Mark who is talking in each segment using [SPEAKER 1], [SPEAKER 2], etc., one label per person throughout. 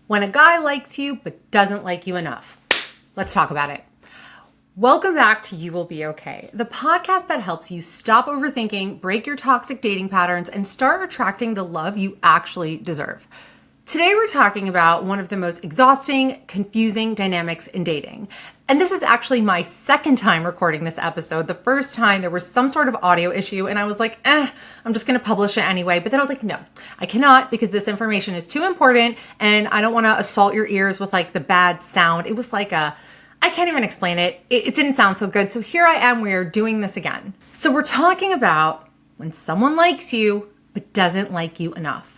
[SPEAKER 1] When a guy likes you but doesn't like you enough. Let's talk about it. Welcome back to You Will Be Okay, the podcast that helps you stop overthinking, break your toxic dating patterns, and start attracting the love you actually deserve. Today we're talking about one of the most exhausting, confusing dynamics in dating. And this is actually my second time recording this episode. The first time there was some sort of audio issue and I was like, I'm just going to publish it anyway. But then I was like, no, I cannot because this information is too important and I don't want to assault your ears with like the bad sound. It was like I can't even explain it. It didn't sound so good. So here I am, we're doing this again. So we're talking about when someone likes you but doesn't like you enough.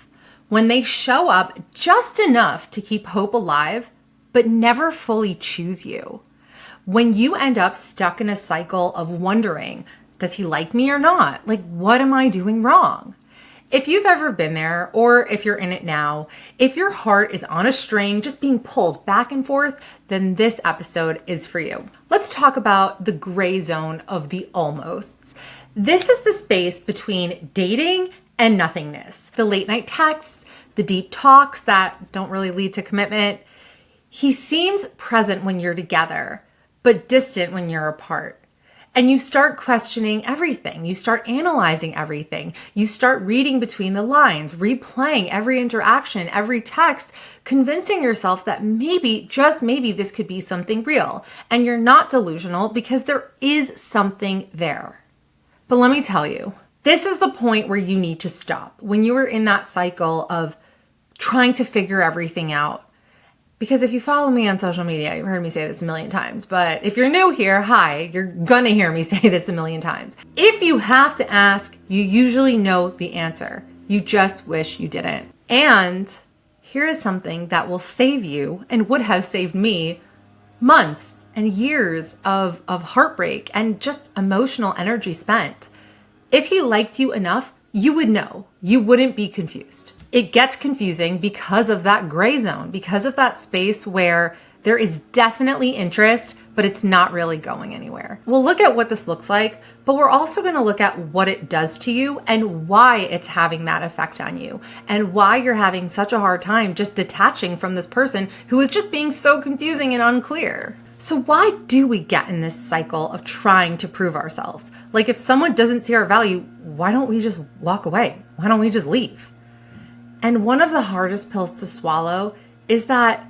[SPEAKER 1] When they show up just enough to keep hope alive, but never fully choose you. When you end up stuck in a cycle of wondering, does he like me or not? Like, what am I doing wrong? If you've ever been there, or if you're in it now, if your heart is on a string, just being pulled back and forth, then this episode is for you. Let's talk about the gray zone of the almosts. This is the space between dating and nothingness. The late night texts, the deep talks that don't really lead to commitment. He seems present when you're together, but distant when you're apart. And you start questioning everything. You start analyzing everything. You start reading between the lines, replaying every interaction, every text, convincing yourself that maybe, just maybe, this could be something real. And you're not delusional because there is something there. But let me tell you, this is the point where you need to stop. When you are in that cycle of trying to figure everything out. Because if you follow me on social media, you've heard me say this a million times. But if you're new here, hi, you're gonna hear me say this a million times. If you have to ask, you usually know the answer. You just wish you didn't. And here is something that will save you and would have saved me months and years of heartbreak and just emotional energy spent. If he liked you enough, you would know. You wouldn't be confused. It gets confusing because of that gray zone, because of that space where there is definitely interest, but it's not really going anywhere. We'll look at what this looks like, but we're also going to look at what it does to you and why it's having that effect on you and why you're having such a hard time just detaching from this person who is just being so confusing and unclear. So why do we get in this cycle of trying to prove ourselves? Like if someone doesn't see our value, why don't we just walk away? Why don't we just leave? And one of the hardest pills to swallow is that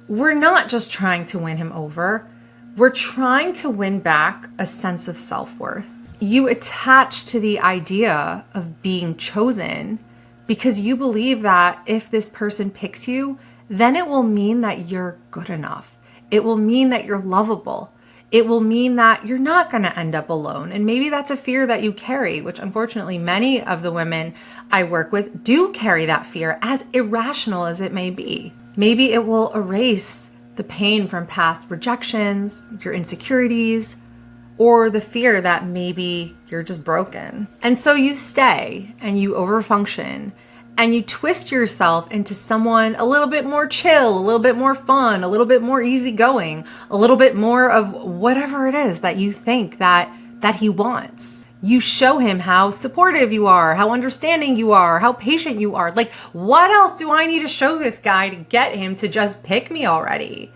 [SPEAKER 1] we're not just trying to win him over. We're trying to win back a sense of self-worth. You attach to the idea of being chosen because you believe that if this person picks you, then it will mean that you're good enough. It will mean that you're lovable. It will mean that you're not going to end up alone. And maybe that's a fear that you carry, which unfortunately many of the women I work with do carry that fear, as irrational as it may be. Maybe it will erase the pain from past rejections, your insecurities, or the fear that maybe you're just broken. And so you stay and you overfunction and you twist yourself into someone a little bit more chill, a little bit more fun, a little bit more easygoing, a little bit more of whatever it is that you think that he wants. You show him how supportive you are, how understanding you are, how patient you are. Like, what else do I need to show this guy to get him to just pick me already?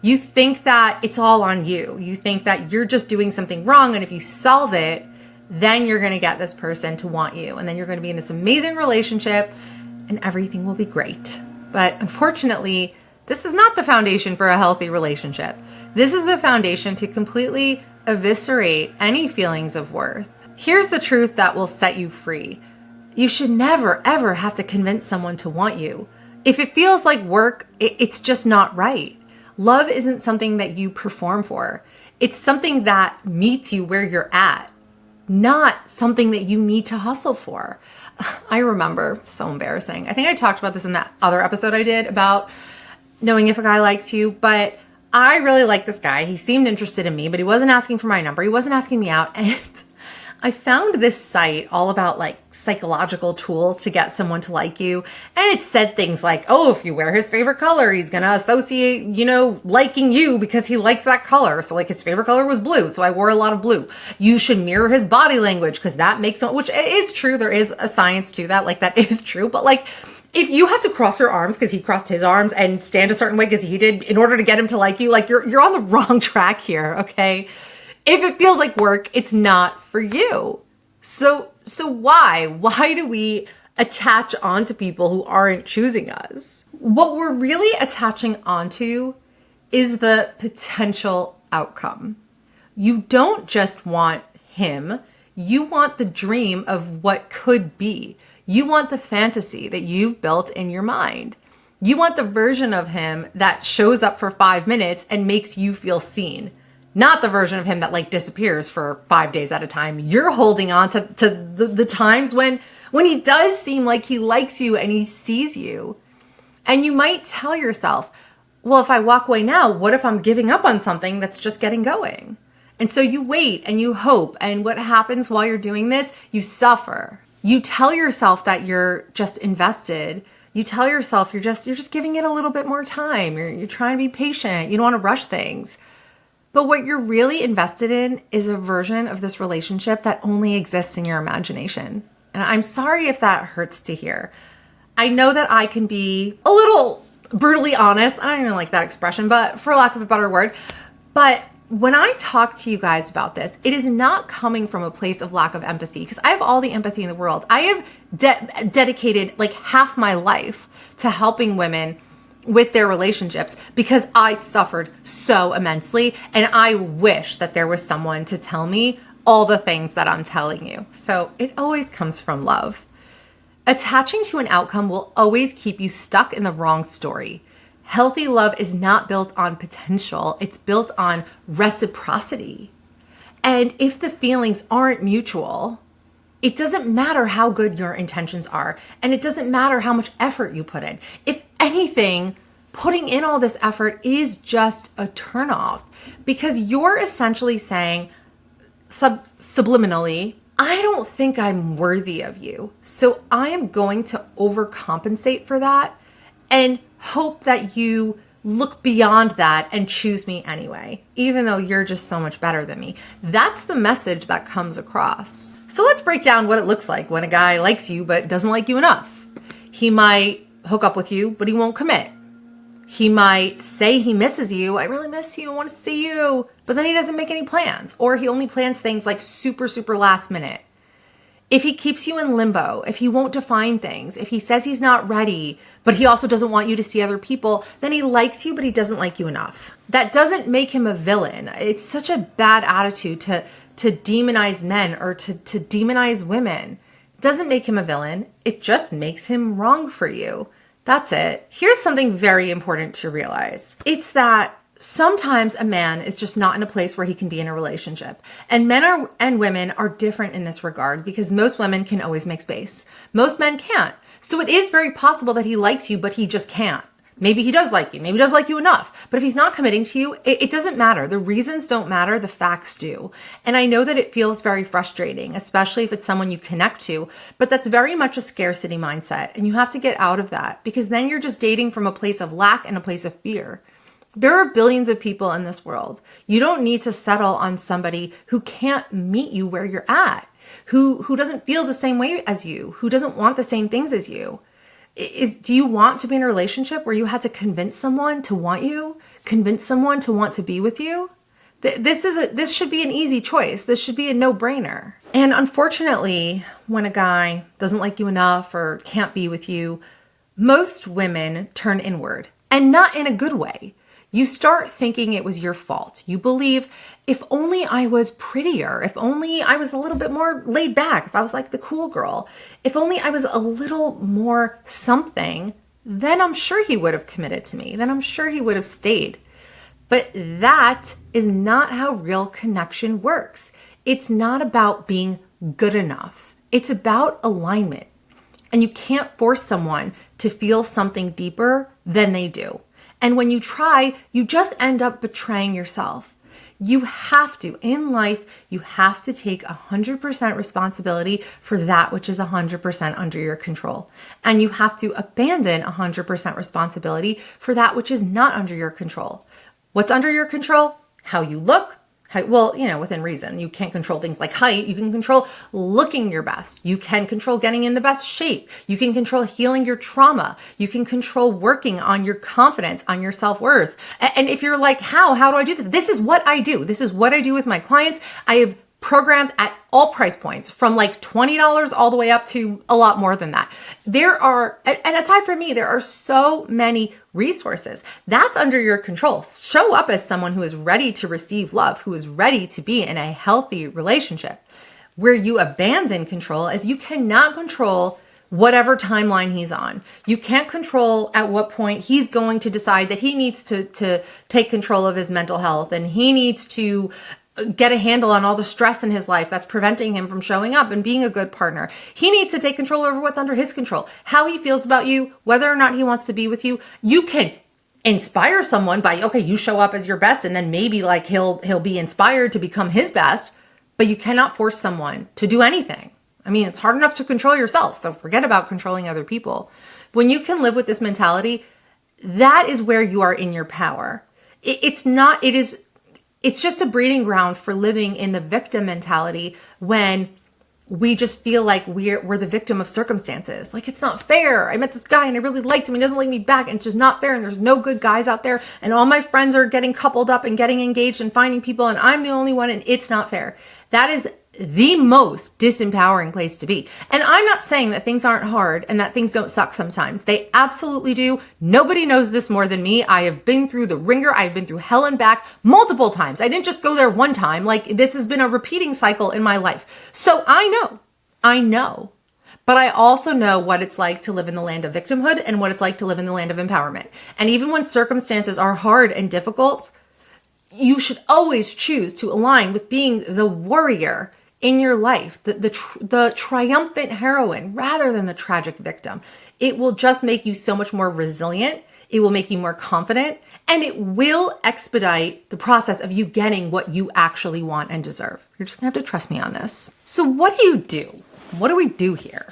[SPEAKER 1] You think that it's all on you. You think that you're just doing something wrong, and if you solve it, then you're going to get this person to want you. And then you're going to be in this amazing relationship and everything will be great. But unfortunately, this is not the foundation for a healthy relationship. This is the foundation to completely eviscerate any feelings of worth. Here's the truth that will set you free. You should never, ever have to convince someone to want you. If it feels like work, it's just not right. Love isn't something that you perform for. It's something that meets you where you're at. Not something that you need to hustle for. I remember, so embarrassing. I think I talked about this in that other episode I did about knowing if a guy likes you, but I really liked this guy. He seemed interested in me, but he wasn't asking for my number. He wasn't asking me out. And I found this site all about like psychological tools to get someone to like you. And it said things like, oh, if you wear his favorite color, he's going to associate, liking you because he likes that color. So like his favorite color was blue. So I wore a lot of blue. You should mirror his body language because that makes him, which is true. There is a science to that. Like that is true. But like, if you have to cross your arms because he crossed his arms and stand a certain way because he did in order to get him to like you, like you're on the wrong track here, okay? If it feels like work, it's not for you. So why? Why do we attach onto people who aren't choosing us? What we're really attaching onto is the potential outcome. You don't just want him, you want the dream of what could be. You want the fantasy that you've built in your mind. You want the version of him that shows up for 5 minutes and makes you feel seen. Not the version of him that like disappears for 5 days at a time. You're holding on to the times when he does seem like he likes you and he sees you. And you might tell yourself, well, if I walk away now, what if I'm giving up on something that's just getting going? And so you wait and you hope. And what happens while you're doing this? You suffer. You tell yourself that you're just invested. You tell yourself you're just giving it a little bit more time. You're trying to be patient. You don't want to rush things. But what you're really invested in is a version of this relationship that only exists in your imagination. And I'm sorry if that hurts to hear. I know that I can be a little brutally honest. I don't even like that expression, but for lack of a better word. But when I talk to you guys about this, it is not coming from a place of lack of empathy, because I have all the empathy in the world. I have dedicated like half my life to helping women with their relationships because I suffered so immensely, and I wish that there was someone to tell me all the things that I'm telling you. So it always comes from love. Attaching to an outcome will always keep you stuck in the wrong story. Healthy love is not built on potential, it's built on reciprocity. And if the feelings aren't mutual, it doesn't matter how good your intentions are, and it doesn't matter how much effort you put in. If anything, putting in all this effort is just a turnoff, because you're essentially saying subliminally, I don't think I'm worthy of you, so I am going to overcompensate for that and hope that you look beyond that and choose me anyway, even though you're just so much better than me. That's the message that comes across. So let's break down what it looks like when a guy likes you but doesn't like you enough. He might hook up with you, but he won't commit. He might say he misses you. I really miss you. I want to see you. But then he doesn't make any plans, or he only plans things like super, super last minute. If he keeps you in limbo, if he won't define things, if he says he's not ready, but he also doesn't want you to see other people, then he likes you, but he doesn't like you enough. That doesn't make him a villain. It's such a bad attitude to demonize men or to demonize women. It doesn't make him a villain. It just makes him wrong for you. That's it. Here's something very important to realize. It's that sometimes a man is just not in a place where he can be in a relationship. And men and women are different in this regard, because most women can always make space. Most men can't. So it is very possible that he likes you, but he just can't. Maybe he does like you. Maybe he does like you enough. But if he's not committing to you, it doesn't matter. The reasons don't matter. The facts do. And I know that it feels very frustrating, especially if it's someone you connect to. But that's very much a scarcity mindset. And you have to get out of that, because then you're just dating from a place of lack and a place of fear. There are billions of people in this world. You don't need to settle on somebody who can't meet you where you're at, who doesn't feel the same way as you, who doesn't want the same things as you. Do you want to be in a relationship where you had to convince someone to want you, convince someone to want to be with you? This should be an easy choice. This should be a no-brainer. And unfortunately, when a guy doesn't like you enough or can't be with you, most women turn inward, and not in a good way. You start thinking it was your fault. You believe, if only I was prettier, if only I was a little bit more laid back, if I was like the cool girl, if only I was a little more something, then I'm sure he would have committed to me. Then I'm sure he would have stayed. But that is not how real connection works. It's not about being good enough. It's about alignment. And you can't force someone to feel something deeper than they do. And when you try, you just end up betraying yourself. You have to, in life, you have to take 100% responsibility for that which is 100% under your control. And you have to abandon 100% responsibility for that which is not under your control. What's under your control? How you look, Well, within reason. You can't control things like height. You can control looking your best. You can control getting in the best shape. You can control healing your trauma. You can control working on your confidence, on your self-worth. And if you're like, how do I do this? This is what I do. This is what I do with my clients. I have programs at all price points, from like $20 all the way up to a lot more than that. And aside from me, there are so many resources. That's under your control. Show up as someone who is ready to receive love, who is ready to be in a healthy relationship. Where you abandon control is you cannot control whatever timeline he's on. You can't control at what point he's going to decide that he needs to take control of his mental health, and he needs to get a handle on all the stress in his life that's preventing him from showing up and being a good partner. He needs to take control over what's under his control, how he feels about you, whether or not he wants to be with you. You can inspire someone by, okay, you show up as your best, and then maybe like he'll be inspired to become his best, but you cannot force someone to do anything. I mean, it's hard enough to control yourself, so forget about controlling other people. When you can live with this mentality, that is where you are in your power. It's just a breeding ground for living in the victim mentality when we just feel like we're the victim of circumstances. Like, it's not fair. I met this guy and I really liked him. He doesn't like me back, and it's just not fair. And there's no good guys out there. And all my friends are getting coupled up and getting engaged and finding people, and I'm the only one, and it's not fair. That is the most disempowering place to be. And I'm not saying that things aren't hard and that things don't suck sometimes. They absolutely do. Nobody knows this more than me. I have been through the ringer. I've been through hell and back multiple times. I didn't just go there one time. Like, this has been a repeating cycle in my life. So I know. But I also know what it's like to live in the land of victimhood and what it's like to live in the land of empowerment. And even when circumstances are hard and difficult, you should always choose to align with being the warrior in your life, the triumphant heroine rather than the tragic victim. It will just make you so much more resilient. It will make you more confident, and it will expedite the process of you getting what you actually want and deserve. You're just gonna have to trust me on this. So what do you do? What do we do here?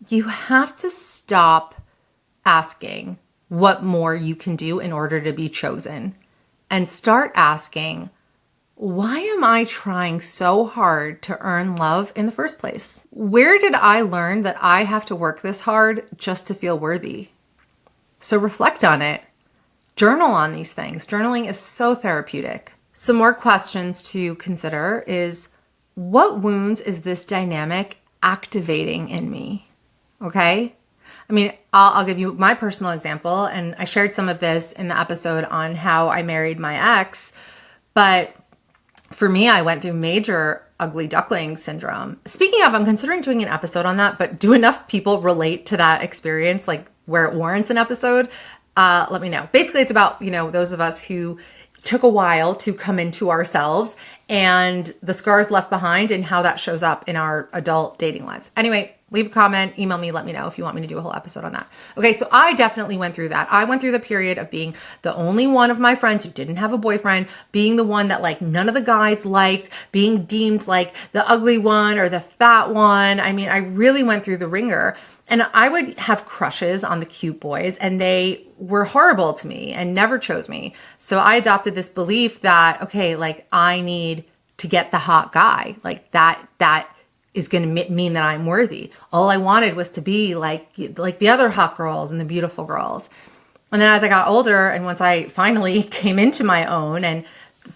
[SPEAKER 1] You have to stop asking what more you can do in order to be chosen, and start asking, why am I trying so hard to earn love in the first place? Where did I learn that I have to work this hard just to feel worthy? So reflect on it. Journal on these things. Journaling is so therapeutic. Some more questions to consider is, what wounds is this dynamic activating in me? Okay? I mean, I'll give you my personal example, and I shared some of this in the episode on how I married my ex, but for me, I went through major ugly duckling syndrome. Speaking of, I'm considering doing an episode on that, but do enough people relate to that experience, like where it warrants an episode? Let me know. Basically, it's about, those of us who took a while to come into ourselves and the scars left behind and how that shows up in our adult dating lives. Anyway, leave a comment, email me, let me know if you want me to do a whole episode on that. Okay, so I definitely went through that. I went through the period of being the only one of my friends who didn't have a boyfriend, being the one that like none of the guys liked, being deemed like the ugly one or the fat one. I mean, I really went through the ringer. And I would have crushes on the cute boys, and they were horrible to me and never chose me. So I adopted this belief that, okay, like I need to get the hot guy. Like that is going to mean that I'm worthy. All I wanted was to be like the other hot girls and the beautiful girls. And then as I got older, and once I finally came into my own and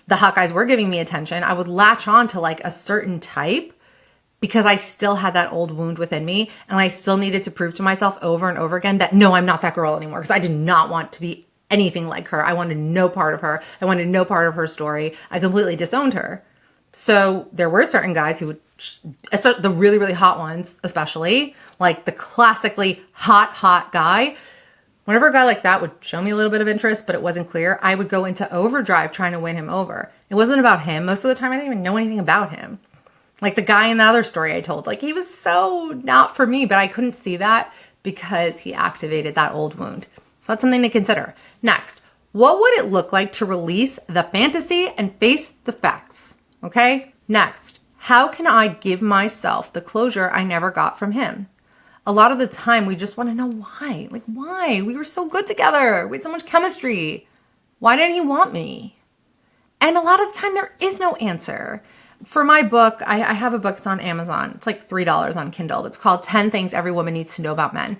[SPEAKER 1] the hot guys were giving me attention, I would latch on to like a certain type, because I still had that old wound within me, and I still needed to prove to myself over and over again that no, I'm not that girl anymore, because I did not want to be anything like her. I wanted no part of her. I wanted no part of her story. I completely disowned her. So there were certain guys who would, especially the really, really hot ones, especially like the classically hot guy. Whenever a guy like that would show me a little bit of interest, but it wasn't clear, I would go into overdrive trying to win him over. It wasn't about him. Most of the time, I didn't even know anything about him. Like the guy in the other story I told, like he was so not for me, but I couldn't see that because he activated that old wound. So that's something to consider. Next, what would it look like to release the fantasy and face the facts? Okay. Next, how can I give myself the closure I never got from him? A lot of the time we just want to know why. Like why? We were so good together. We had so much chemistry. Why didn't he want me? And a lot of the time there is no answer. For my book, I have a book, it's on Amazon. It's like $3 on Kindle. It's called 10 Things Every Woman Needs to Know About Men.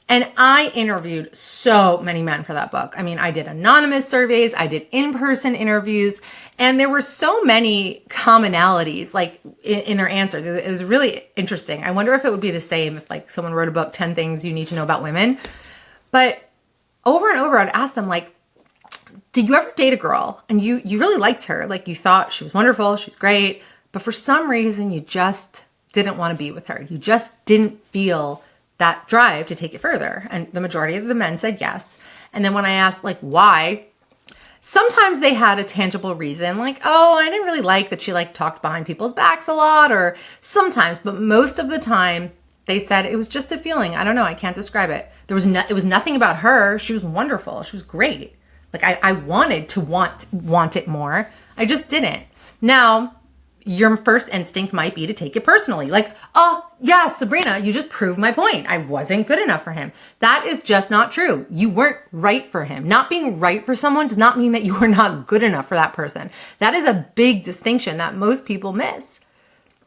[SPEAKER 1] And I interviewed so many men for that book. I mean, I did anonymous surveys, I did in-person interviews, and there were so many commonalities like in their answers. It was really interesting. I wonder if it would be the same if like someone wrote a book, 10 Things You Need to Know About Women. But over and over, I'd ask them like, did you ever date a girl and you really liked her? Like you thought she was wonderful, she's great, but for some reason you just didn't want to be with her. You just didn't feel that drive to take it further. And the majority of the men said yes. And then when I asked like why, sometimes they had a tangible reason, like, oh, I didn't really like that she like talked behind people's backs a lot, or sometimes, but most of the time they said it was just a feeling. I don't know, I can't describe it. It was nothing about her. She was wonderful. She was great. Like I wanted to want it more. I just didn't. Now, your first instinct might be to take it personally. Like, oh, yeah, Sabrina, you just proved my point. I wasn't good enough for him. That is just not true. You weren't right for him. Not being right for someone does not mean that you were not good enough for that person. That is a big distinction that most people miss.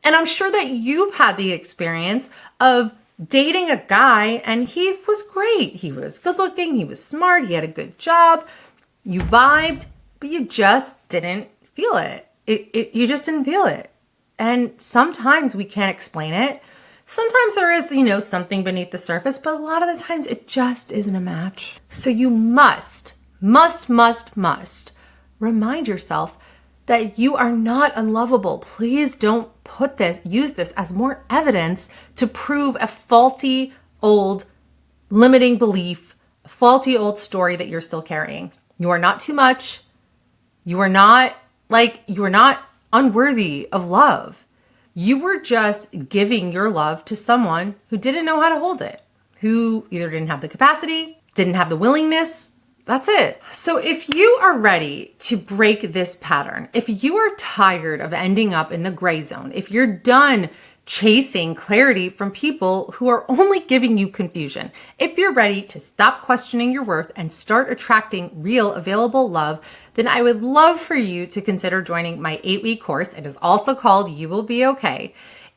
[SPEAKER 1] And I'm sure that you've had the experience of dating a guy and he was great. He was good looking. He was smart. He had a good job. You vibed, but you just didn't feel it. You just didn't feel it. And sometimes we can't explain it. Sometimes there is, something beneath the surface, but a lot of the times it just isn't a match. So you must remind yourself that you are not unlovable. Please don't use this as more evidence to prove a faulty old limiting belief, a faulty old story that you're still carrying. You are not too much. You are not unworthy of love. You were just giving your love to someone who didn't know how to hold it, who either didn't have the capacity, didn't have the willingness. That's it. So if you are ready to break this pattern, if you are tired of ending up in the gray zone, if you're done chasing clarity from people who are only giving you confusion, if you're ready to stop questioning your worth and start attracting real available love, then I would love for you to consider joining my 8-week course. It is also called You Will Be Okay.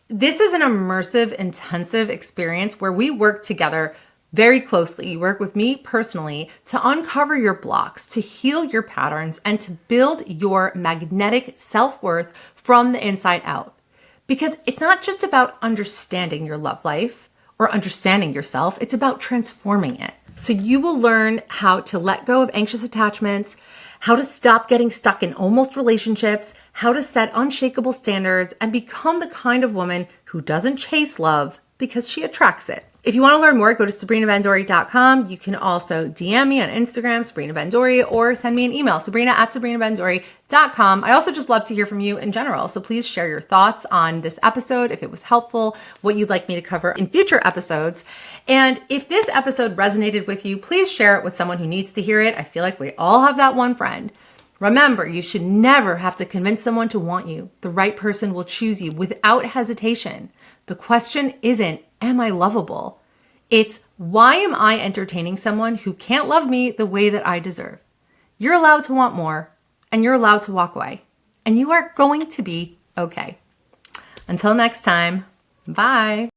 [SPEAKER 1] This is an immersive, intensive experience where we work together very closely. You work with me personally to uncover your blocks, to heal your patterns, and to build your magnetic self-worth from the inside out. Because it's not just about understanding your love life or understanding yourself, it's about transforming it. So you will learn how to let go of anxious attachments, how to stop getting stuck in almost relationships, how to set unshakable standards, and become the kind of woman who doesn't chase love because she attracts it. If you want to learn more, go to sabrinabendory.com. You can also DM me on Instagram, sabrinabendory, or send me an email, sabrina@sabrinabendory.com. I also just love to hear from you in general. So please share your thoughts on this episode, if it was helpful, what you'd like me to cover in future episodes. And if this episode resonated with you, please share it with someone who needs to hear it. I feel like we all have that one friend. Remember, you should never have to convince someone to want you. The right person will choose you without hesitation. The question isn't, am I lovable? It's, why am I entertaining someone who can't love me the way that I deserve? You're allowed to want more, and you're allowed to walk away, and you are going to be okay. Until next time, bye.